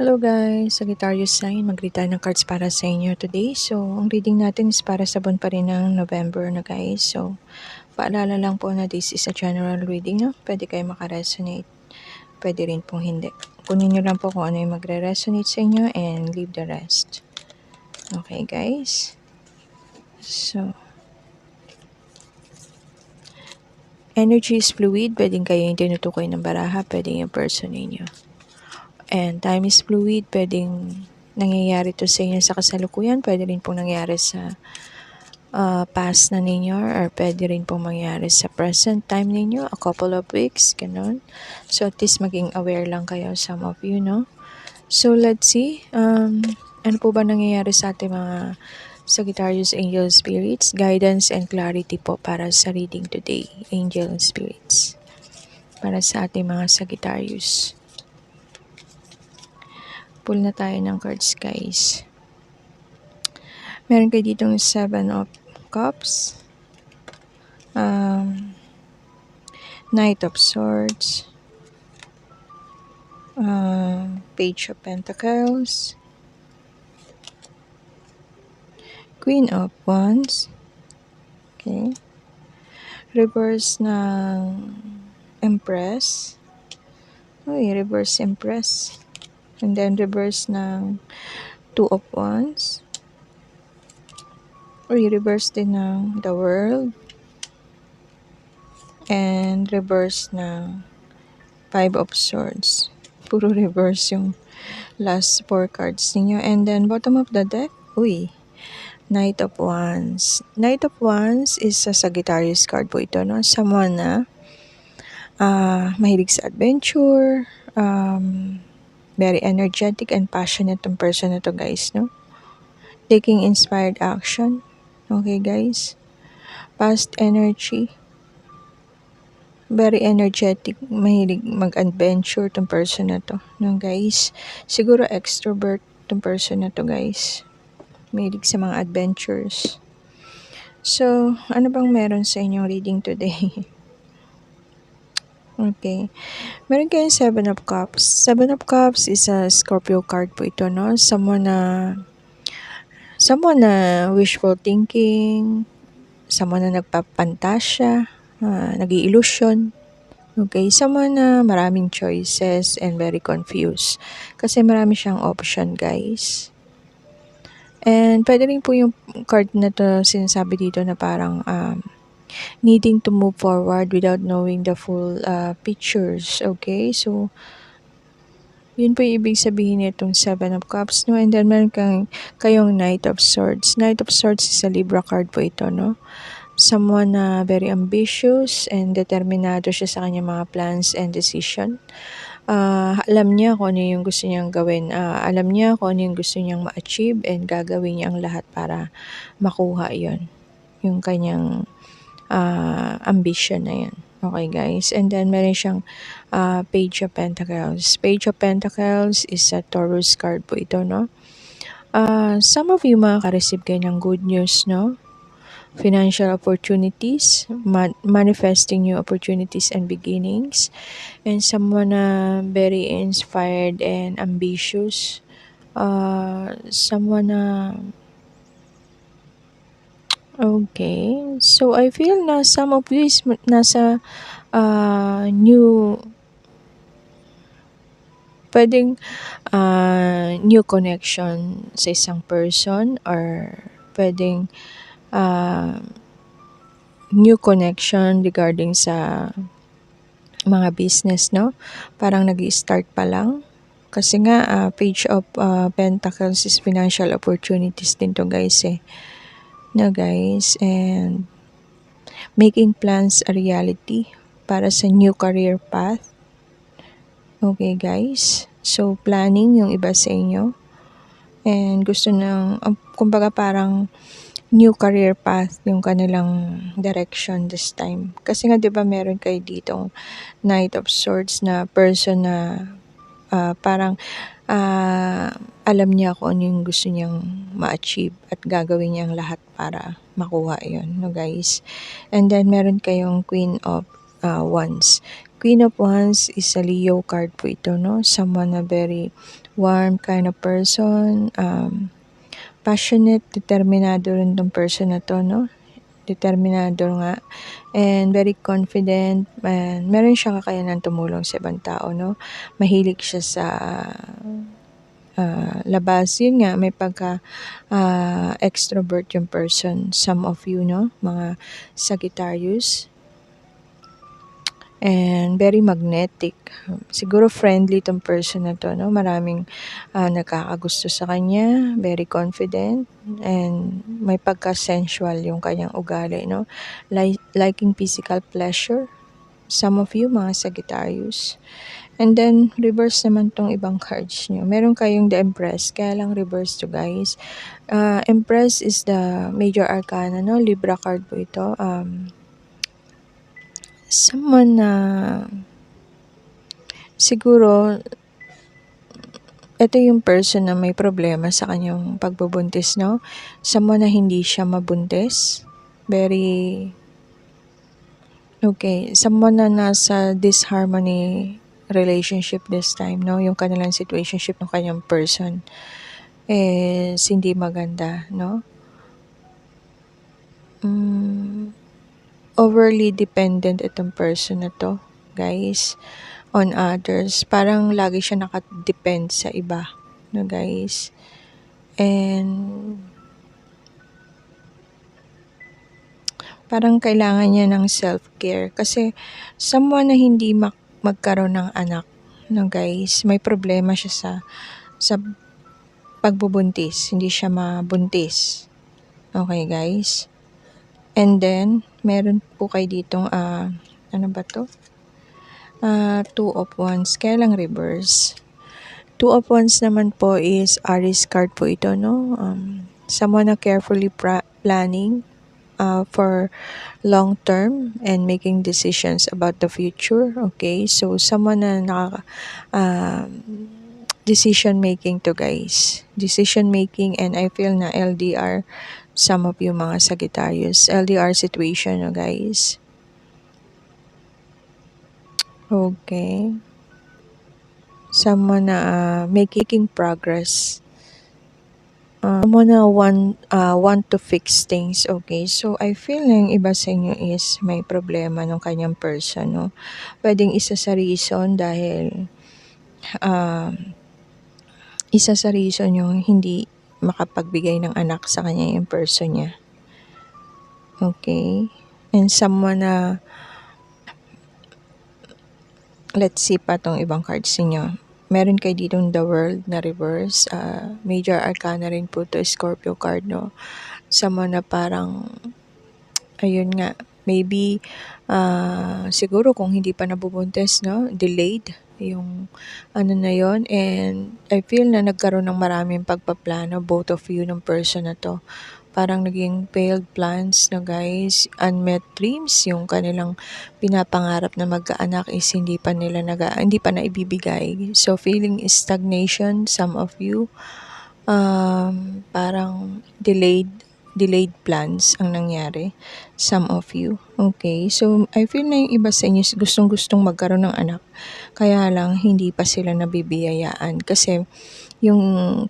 Hello guys, Sagittarius sign, mag-read tayo ng cards para sa inyo today. So, ang reading natin is para sa buwan pa rin ng November na guys. So, paalala lang po na this is a general reading, no? Pwede kayo makaresonate, pwede rin pong hindi. Kunin nyo lang po kung ano yung magre-resonate sa inyo and leave the rest. Okay guys? So, energy is fluid, pwedeng kayo yung tinutukoy ng baraha, pwedeng yung person ninyo. And time is fluid, pwedeng nangyayari to sa inyo sa kasalukuyan, pwede rin pong nangyari sa past na ninyo, or pwede rin pong mangyari sa present time ninyo, a couple of weeks, ganun. So at least maging aware lang kayo, some of you, no? So let's see, ano po ba nangyayari sa ating mga Sagittarius Angel Spirits? Guidance and clarity po para sa reading today, Angel Spirits, para sa ating mga Sagittarius. Pull na tayo ng cards guys. Meron kayo ditong 7 of Cups, Knight of Swords, Page of Pentacles, Queen of Wands, okay, reverse ng Empress, reverse Empress, and then reverse ng Two of Wands, reverse din ng The World, and reverse ng Five of Swords. Puro reverse yung last 4 cards ninyo. And then bottom of the deck, Knight of Wands. Knight of Wands is a Sagittarius card po ito, no? Someone na mahilig sa adventure, very energetic and passionate tong person na to guys, no? Taking inspired action. Okay guys? Past energy. Very energetic, mahilig mag-adventure tong person na to, no guys? Siguro extrovert tong person na to guys. Mahilig sa mga adventures. So, ano bang meron sa inyong reading today? Okay. Meron kayong 7 of Cups. 7 of Cups is a Scorpio card po ito, no? Someone na wishful thinking, someone na nagpapantasya, nag-i-illusion. Okay, someone na maraming choices and very confused. Kasi marami siyang option, guys. And pwede rin po yung card na to sinasabi dito na parang needing to move forward without knowing the full pictures. Okay, so yun po yung ibig sabihin nitong 7 of Cups, no? And then meron kayong Knight of Swords. Knight of Swords is a Libra card po ito, no? Someone na very ambitious and determinado siya sa kanyang mga plans and decision. Alam niya kung ano yung gusto niyang gawin. Alam niya kung ano yung gusto niyang ma-achieve and gagawin niya ang lahat para makuha yon, yung kanyang ambition na yan. Okay guys, and then meron siyang Page of Pentacles. Page of Pentacles is a Taurus card po ito, no? Some of you makaka-receive kayo ng good news, no? Financial opportunities, manifesting new opportunities and beginnings, and someone na very inspired and ambitious, someone na okay, so I feel na some of you is nasa pwedeng new connection sa isang person, or pwedeng new connection regarding sa mga business, no? Parang nag-i-start pa lang. Kasi nga, Page of Pentacles is financial opportunities din to guys eh. No guys, and making plans a reality para sa new career path. Okay guys, so planning yung iba sa inyo. And gusto ng, kumbaga parang new career path yung kanilang direction this time. Kasi nga 'di ba meron kayo ditong Knight of Swords na person na parang alam niya kung ano yung gusto niyang ma-achieve at gagawin niya ang lahat para makuha yon, no guys. And then meron kayong Queen of Wands. Queen of Wands is a Leo card po ito, no? Someone na very warm kind of person, passionate, determinado rin tong person na to, no? Determinado nga, and very confident, and meron siyang kakayanan tumulong sa ibang tao, no? Mahilig siya sa labas. Yun nga, may pagka extrovert yung person. Some of you, no? Mga Sagittarius. And very magnetic. Siguro friendly tong person na to, no? Maraming nakakagusto sa kanya, very confident, and may pagka-sensual yung kanyang ugali, no? Liking physical pleasure. Some of you, mga Sagittarius. And then, reverse naman tong ibang cards nyo. Meron kayong the Empress, kaya lang reverse to, guys. Empress is the major arcana, no? Libra card po ito. Someone na siguro ito yung person na may problema sa kanyang pagbubuntis, no? Someone na hindi siya mabuntis. Very okay. Someone na nasa disharmony relationship this time, no? Yung kanilang situationship ng kanyang person is hindi maganda, no? Overly dependent itong person na to, guys, on others. Parang lagi siya nakadepend sa iba, no, guys? And parang kailangan niya ng self-care kasi someone na hindi magkaroon ng anak, no, guys, may problema siya sa pagbubuntis, hindi siya mabuntis. Okay, guys? And then, meron po kayo ditong, ano ba to? Two of Wands, kaya lang reverse. Two of Wands naman po is Aries card po ito, no? Someone na carefully planning for long term and making decisions about the future. Okay, so someone na decision making to, guys. Decision making, and I feel na LDR, some of you mga Sagittarius, LDR situation, no, guys. Okay. Someone na making progress. Someone na want to fix things, okay? So, I feel na yung iba sa inyo is may problema ng kanyang person, no? Pwedeng isa sa reason dahil isa sa reason yung hindi makapagbigay ng anak sa kanya yung person niya. Okay? And someone na let's see pa tong ibang cards niyo. Meron kayo ditong the World na reverse. Major arcana rin po to, Scorpio card, no? Someone na parang, ayun nga, maybe, siguro kung hindi pa nabubuntis, no? Delayed yung ano na yon, and I feel na nagkaroon ng maraming pagpaplano, both of you, ng person na to. Parang naging failed plans, no, guys, unmet dreams, yung kanilang pinapangarap na magkaanak is hindi pa naibibigay. So feeling stagnation, some of you, parang delayed plans ang nangyari, some of you. Okay, so I feel na yung iba sa inyo gustong-gustong magkaroon ng anak, kaya lang hindi pa sila nabibiyayaan kasi yung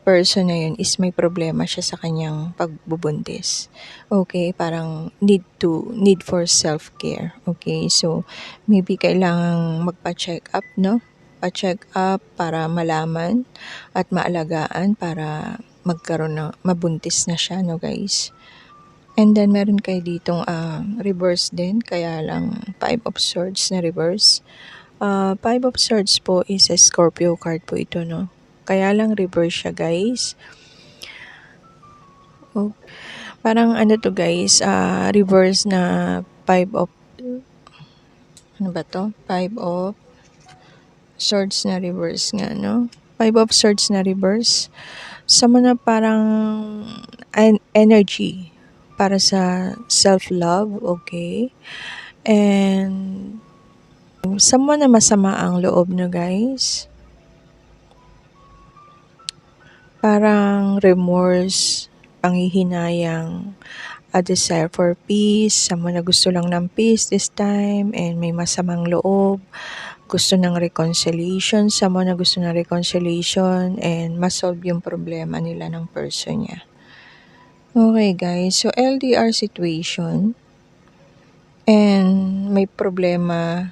person na yun is may problema siya sa kanyang pagbubuntis. Okay, parang need for self-care. Okay, so maybe kailangang magpa-check up, no? Pa-check up para malaman at maalagaan para magkaroon na, mabuntis na siya, no, guys? And then meron kayo ditong reverse din, kaya lang Five of Swords na reverse. Five of Swords po is a Scorpio card po ito, no? Kaya lang reverse siya, guys. Oh, parang ano to, guys, reverse na Five of, ano ba to? Five of Swords na reverse nga, no? Five of Swords na reverse. Sama na parang energy para sa self-love, okay? And someone na masama ang loob, no, guys? Parang remorse, panghihinayang, a desire for peace, someone na gusto lang ng peace this time, and may masamang loob, gusto ng reconciliation, someone na gusto ng reconciliation and ma-solve yung problema nila ng person niya. Okay guys, so LDR situation and may problema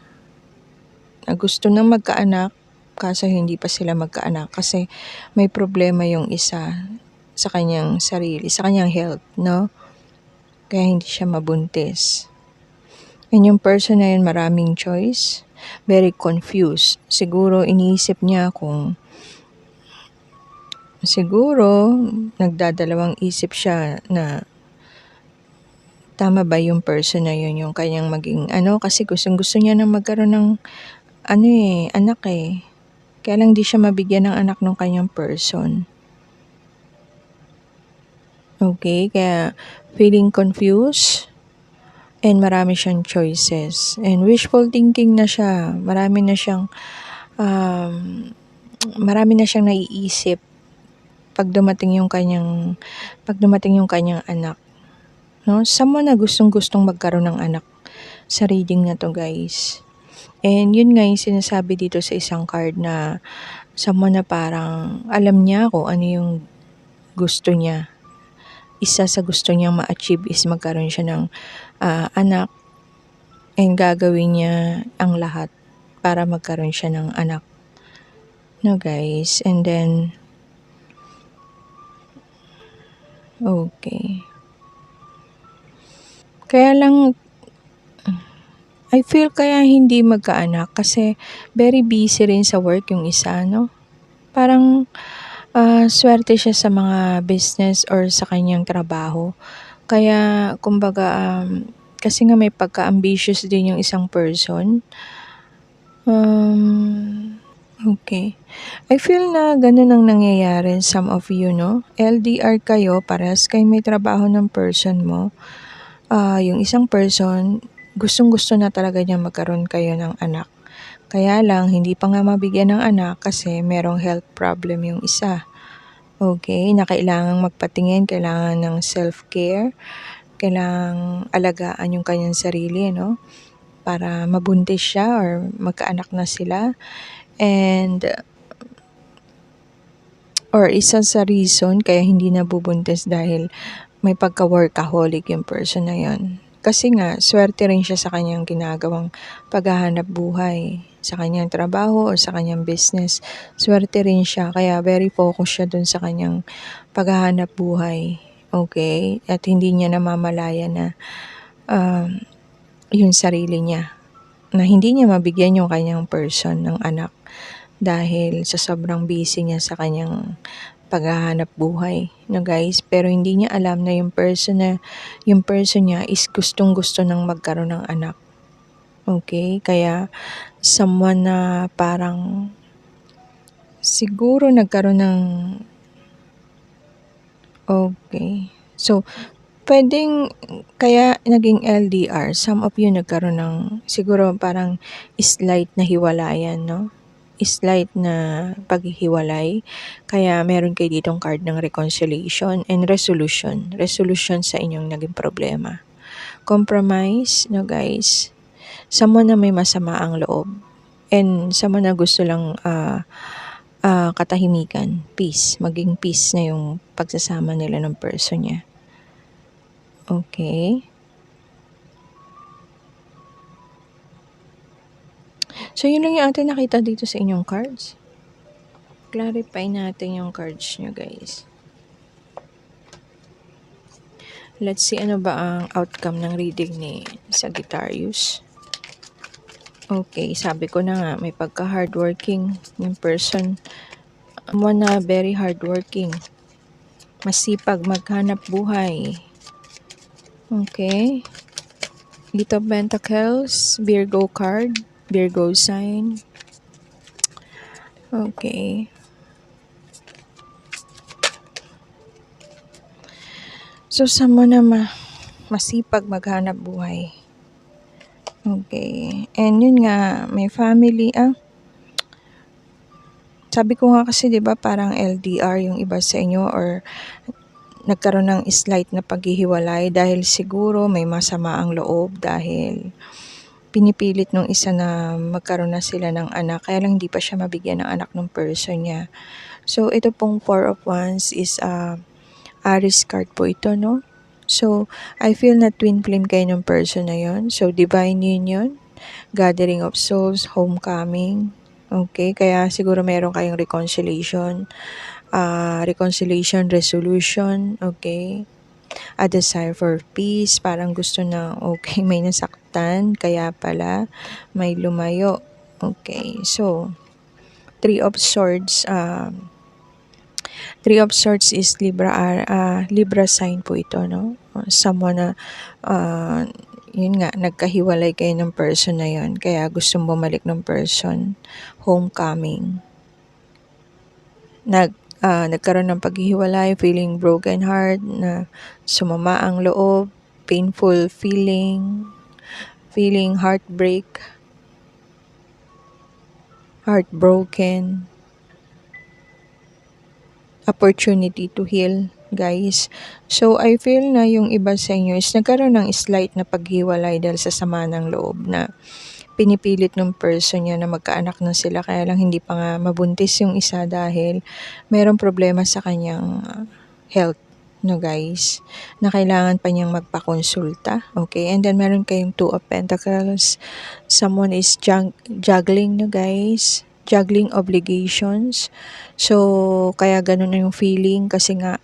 na gusto ng magkaanak kaso hindi pa sila magkaanak kasi may problema yung isa sa kanyang sarili, sa kanyang health, no? Kaya hindi siya mabuntis. And yung person na yun maraming choice, very confused. Siguro iniisip niya kung nagdadalawang isip siya na tama ba yung person na yun, yung kanyang maging kasi gusto niya nang magkaroon ng anak eh. Kaya lang di siya mabigyan ng anak ng kanyang person. Okay, kaya feeling confused and marami siyang choices. And wishful thinking na siya. Marami na siyang naiisip pag dumating yung kanyang anak. No? Someone na gustong-gustong magkaroon ng anak sa reading na to, guys. And yun nga yung sinasabi dito sa isang card na someone na parang alam niya kung ano yung gusto niya. Isa sa gusto niyang ma-achieve is magkaroon siya ng anak and gagawin niya ang lahat para magkaroon siya ng anak. No, guys? And then, okay. Kaya lang, I feel kaya hindi magkaanak kasi very busy rin sa work yung isa, no? Parang swerte siya sa mga business or sa kanyang trabaho. Kaya, kumbaga, kasi nga may pagka-ambitious din yung isang person. Okay. I feel na ganun ang nangyayari some of you, no? LDR kayo, parehas kayo may trabaho ng person mo. Yung isang person, gustong-gusto na talaga niya magkaroon kayo ng anak. Kaya lang, hindi pa nga mabigyan ng anak kasi merong health problem yung isa. Okay, na kailangang magpatingin, kailangan ng self-care, kailangang alagaan yung kanyang sarili, no? Para mabuntis siya or magkaanak na sila. And, or isa sa reason kaya hindi nabubuntis dahil may pagka-workaholic yung person na yun. Kasi nga, swerte rin siya sa kanyang ginagawang paghahanap buhay, sa kanyang trabaho o sa kanyang business. Swerte rin siya, kaya very focused siya dun sa kanyang paghahanap buhay. Okay? At hindi niya namamalaya na yung sarili niya. Na hindi niya mabigyan yung kanyang person ng anak dahil sa sobrang busy niya sa kanyang paghahanap buhay, no guys? Pero hindi niya alam na yung person niya is gustong-gusto nang magkaroon ng anak. Okay? Kaya someone na parang siguro nagkaroon ng okay. So, pwedeng kaya naging LDR, some of you nagkaroon ng siguro parang slight na hiwalayan, no? Slight na paghihiwalay. Kaya meron kayo ditong card ng reconciliation and resolution. Resolution sa inyong naging problema. Compromise, no guys? Someone na may masama ang loob. And someone na gusto lang katahimikan, peace. Maging peace na yung pagsasama nila ng person niya. Okay. So, yun lang yung ating nakita dito sa inyong cards. Clarify natin yung cards nyo, guys. Let's see ano ba ang outcome ng reading ni Sagittarius. Okay, sabi ko na nga, may pagka-hardworking yung person. Someone na very hardworking. Masipag maghanap buhay. Okay. Eight of Pentacles, Virgo card, Virgo sign. Okay. So, someone na masipag maghanap buhay. Okay. And yun nga, may family. Sabi ko nga kasi, di ba, parang LDR yung iba sa inyo or nagkaroon ng slight na paghihiwalay dahil siguro may masama ang loob dahil pinipilit nung isa na magkaroon na sila ng anak, kaya lang hindi pa siya mabigyan ng anak ng person niya. So, ito pong Four of Wands is Aries card po ito, no? So, I feel na twin flame kayo ng person na yon. So, divine union, gathering of souls, homecoming. Okay, kaya siguro meron kayong reconciliation, resolution, okay? A desire for peace, parang gusto na, okay, may nasaktan, kaya pala may lumayo. Okay, so, Three of Swords, Three of Swords is Libra sign po ito, no? Someone na, yun nga, nagkahiwalay kayo ng person na yun, kaya gustong bumalik ng person, homecoming. Nagkaroon ng paghihiwalay, feeling broken heart, na sumama ang loob, painful feeling heartbroken, opportunity to heal, guys. So, I feel na yung iba sa inyo is nagkaroon ng slight na paghiwalay dahil sa sama ng loob, na pinipilit ng person niya na magkaanak na sila, kaya lang hindi pa nga mabuntis yung isa dahil merong problema sa kanyang health, no guys, na kailangan pa niyang magpakonsulta. Okay, and then meron kayong Two of Pentacles. Someone is juggling, no guys, juggling obligations. So, kaya ganun na yung feeling, kasi nga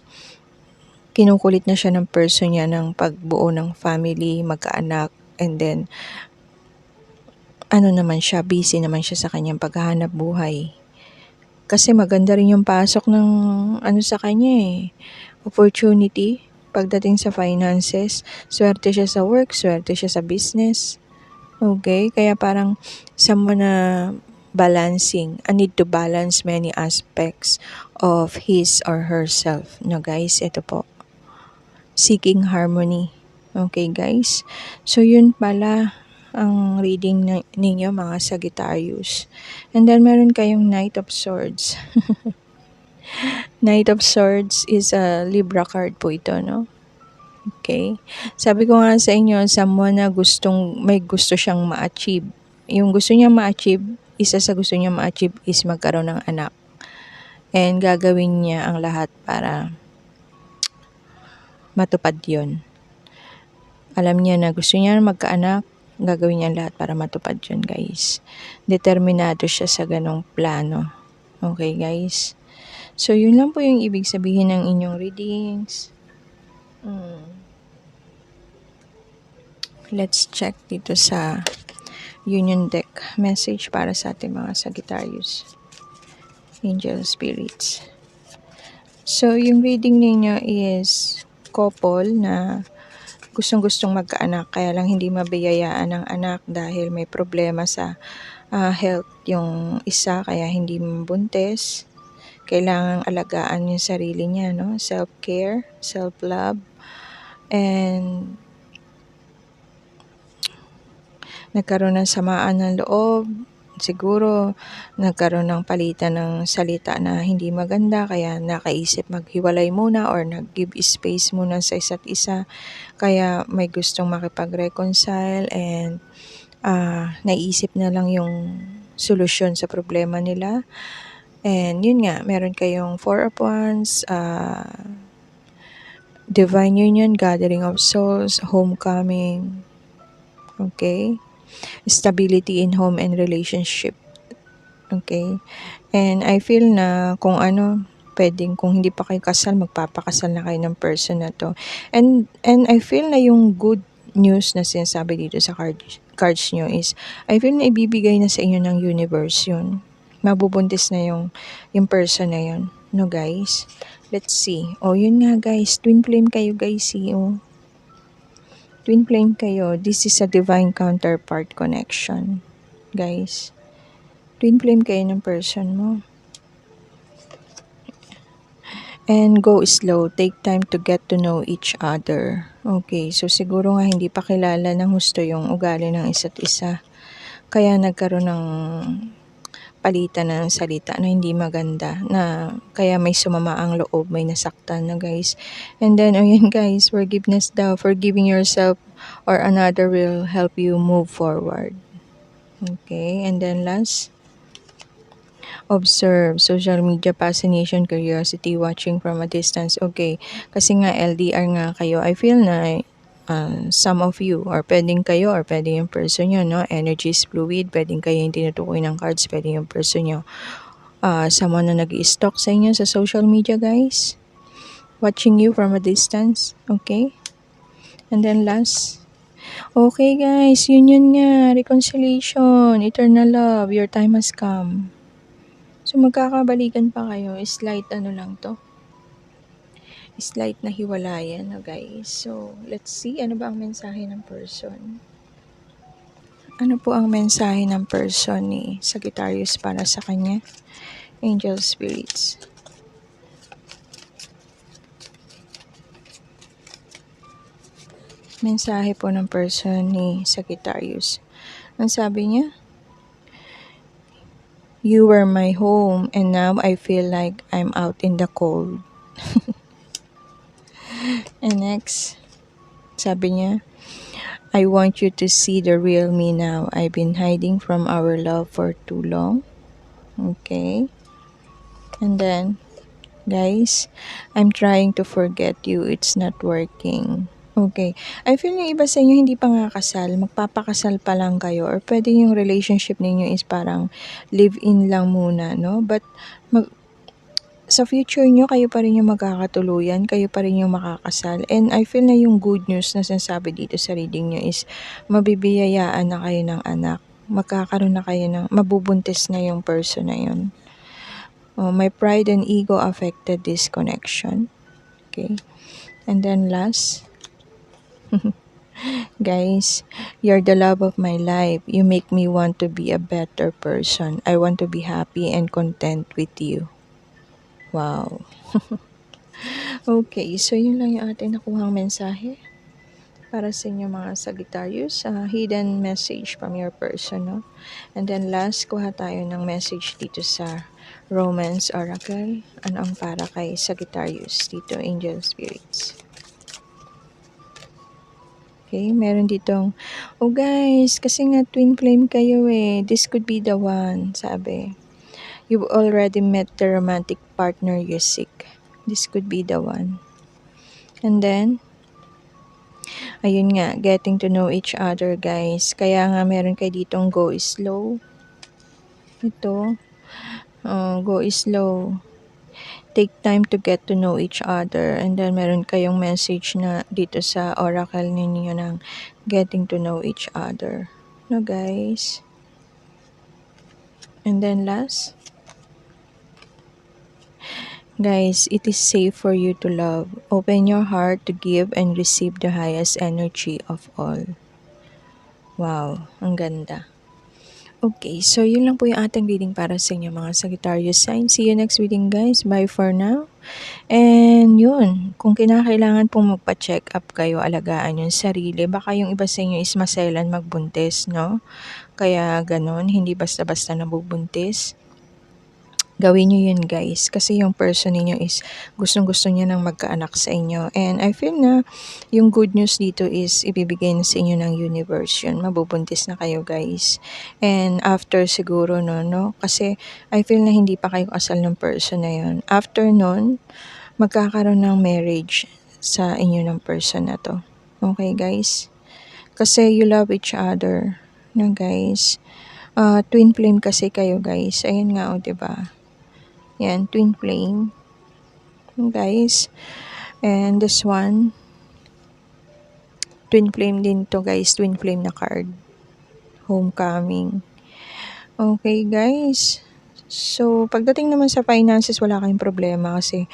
kinukulit na siya ng person niya ng pagbuo ng family, magkaanak, and then busy naman siya sa kanyang paghahanap buhay. Kasi maganda rin yung pasok ng sa kanya opportunity pagdating sa finances. Swerte siya sa work, swerte siya sa business. Okay, kaya parang someone na need to balance many aspects of his or herself. No guys, ito po. Seeking harmony. Okay guys, so yun pala ang reading ninyo mga Sagittarius. And then meron kayong Knight of Swords. Knight of Swords is a Libra card po ito, no? Okay. Sabi ko nga sa inyo, someone na may gusto siyang ma-achieve. Yung gusto niya ma-achieve, isa sa gusto niya ma-achieve is magkaroon ng anak. And gagawin niya ang lahat para matupad yun. Alam niya na gusto niya magkaanak, gagawin niya lahat para matupad yun, guys. Determinado siya sa ganong plano. Okay, guys? So, yun lang po yung ibig sabihin ng inyong readings. Let's check dito sa Union Deck. Message para sa ating mga Sagittarius. Angel Spirits. So, yung reading ninyo is couple na gustong-gustong magkaanak, kaya lang hindi mabiyayaan ng anak dahil may problema sa health yung isa, kaya hindi mabuntis. Kailangang alagaan yung sarili niya, no? Self-care, self-love, and nagkaroon ng samaan ng loob. Siguro nagkaroon ng palitan ng salita na hindi maganda, kaya nakaisip maghiwalay muna or nag-give space muna sa isa't isa. Kaya may gustong makipag-reconcile and naisip na lang yung solusyon sa problema nila. And yun nga, meron kayong Four of Wands, Divine Union, Gathering of Souls, Homecoming, okay? Stability in home and relationship. Okay? And I feel na kung hindi pa kayo kasal, magpapakasal na kayo ng person na to. And I feel na yung good news na sinasabi dito sa cards nyo is, I feel na ibibigay na sa inyo ng universe yun. Mabubuntis na yung person na yun. No guys? Let's see. Yun nga guys. Twin flame kayo guys. See, Twin flame kayo. This is a divine counterpart connection. Guys. Twin flame kayo ng person mo. And go slow. Take time to get to know each other. Okay. So, siguro nga hindi pa kilala ng husto yung ugali ng isa't isa. Kaya nagkaroon ng palitan ng salita na hindi maganda. Kaya may sumama ang loob. May nasaktan na guys. And then, ayan guys. Forgiveness daw. Forgiving yourself or another will help you move forward. Okay, and then last, observe, social media fascination, curiosity, watching from a distance. Okay, kasi nga LDR nga kayo, I feel na some of you, or pwedeng kayo, or pwedeng yung person nyo, no? Energy is fluid, pwedeng kayo yung tinutukoy ng cards, pwedeng yung person nyo. Someone na nag-i-stalk sa inyo sa social media, guys. Watching you from a distance, okay? And then last, okay guys, yun nga, reconciliation, eternal love, your time has come. So magkakabalikan pa kayo, slight ano lang to, slight na hiwalayan na guys. So let's see, ano ba ang mensahe ng person? Ano po ang mensahe ng person ni Sagittarius para sa kanya? Angel Spirits. Mensahe po ng person ni Sagittarius. Ang sabi niya, you were my home and now I feel like I'm out in the cold. And next, sabi niya, I want you to see the real me now. I've been hiding from our love for too long. Okay. And then, guys, I'm trying to forget you. It's not working. Okay. I feel yung iba sa inyo hindi pa nga kasal, magpapakasal pa lang kayo, or pwede yung relationship ninyo is parang live-in lang muna, no? But sa future nyo, kayo pa rin yung magkakatuluyan, kayo pa rin yung makakasal. And I feel na yung good news na sinasabi dito sa reading nyo is mabibiyayaan na kayo ng anak. Magkakaroon na kayo ng, mabubuntis na yung person na yun. My pride and ego affected this connection. Okay. And then last, guys, you're the love of my life. You make me want to be a better person. I want to be happy and content with you. Wow. Okay, so yun lang yung ating nakuhang mensahe para sa inyo mga Sagittarius. Hidden message from your person, no? And then last, kuha tayo ng message dito sa Romance Oracle. Ano ang para kay Sagittarius dito, Angel Spirits? Okay, meron ditong, oh guys, kasi nga twin flame kayo eh. This could be the one, sabi. You've already met the romantic partner you seek. This could be the one. And then, ayun nga, getting to know each other, guys. Kaya nga meron kayo ditong go slow. Ito, go slow. Take time to get to know each other. And then meron kayong message na dito sa oracle ninyo ng getting to know each other. No, guys? And then last, guys, it is safe for you to love. Open your heart to give and receive the highest energy of all. Wow, ang ganda. Okay, so yun lang po yung ating reading para sa inyo mga Sagittarius sign. See you next reading, guys. Bye for now. And yun, kung kinakailangan pong magpa-check up kayo, alagaan yung sarili. Baka yung iba sa inyo is maselan magbuntis, no? Kaya ganun, hindi basta-basta nabubuntis. Gawin nyo yun, guys, kasi yung person niyo is gustong-gusto niya nang magkaanak sa inyo. And I feel na yung good news dito is ibibigay na sa inyo ng universe yun. Mabubuntis na kayo, guys. And after siguro no, kasi I feel na hindi pa kayo kasal ng person na yun. After nun, magkakaroon ng marriage sa inyo ng person na to. Okay, guys? Kasi you love each other, no, guys? Twin flame kasi kayo, guys. Ayun nga, diba? Yan, twin flame. Guys. And this one, twin flame din to, guys. Twin flame na card. Homecoming. Okay, guys. So, pagdating naman sa finances, wala kayong problema kasi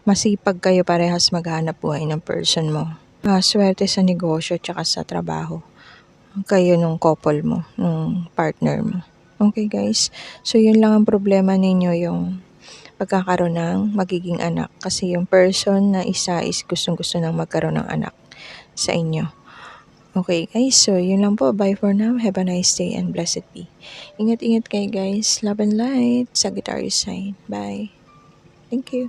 masipag kayo parehas maghanap buhay ng person mo. Swerte sa negosyo tsaka sa trabaho. Kayo nung couple mo, nung partner mo. Okay, guys. So, yun lang ang problema ninyo, yung pagkakaroon ng magiging anak. Kasi yung person na isa is gustong-gusto nang magkaroon ng anak sa inyo. Okay, guys. So, yun lang po. Bye for now. Have a nice day and blessed be. Ingat-ingat kayo, guys. Love and light. Sagittarius sign. Bye. Thank you.